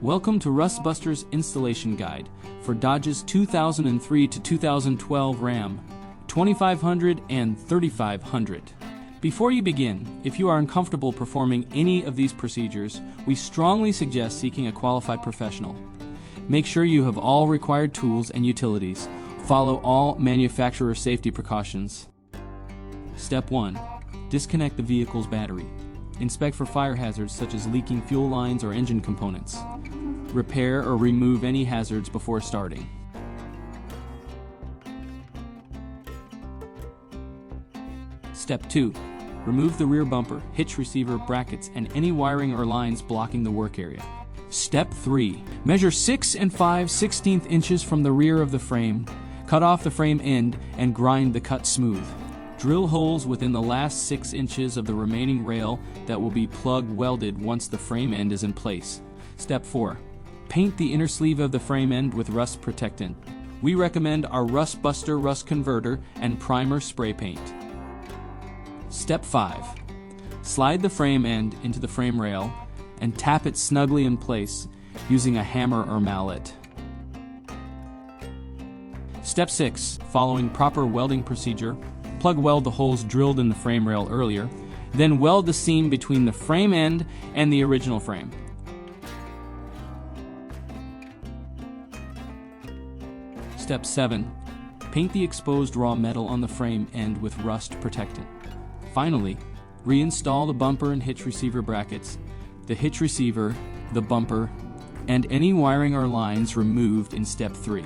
Welcome to Rustbuster's installation guide for Dodge's 2003 to 2012 Ram 2500 and 3500. Before you begin, if you are uncomfortable performing any of these procedures, we strongly suggest seeking a qualified professional. Make sure you have all required tools and utilities. Follow all manufacturer safety precautions. Step 1. Disconnect the vehicle's battery. Inspect for fire hazards such as leaking fuel lines or engine components. Repair or remove any hazards before starting. Step 2. Remove the rear bumper, hitch receiver, brackets, and any wiring or lines blocking the work area. Step 3. Measure 6 5/16 inches from the rear of the frame. Cut off the frame end and grind the cut smooth. Drill holes within the last 6 inches of the remaining rail that will be plug welded once the frame end is in place. Step 4. Paint the inner sleeve of the frame end with rust protectant. We recommend our Rustbuster Rust Converter and Primer spray paint. Step 5. Slide the frame end into the frame rail and tap it snugly in place using a hammer or mallet. Step 6. Following proper welding procedure, plug weld the holes drilled in the frame rail earlier, then weld the seam between the frame end and the original frame. Step 7. Paint the exposed raw metal on the frame end with rust protectant. Finally, reinstall the bumper and hitch receiver brackets, the hitch receiver, the bumper, and any wiring or lines removed in Step 3.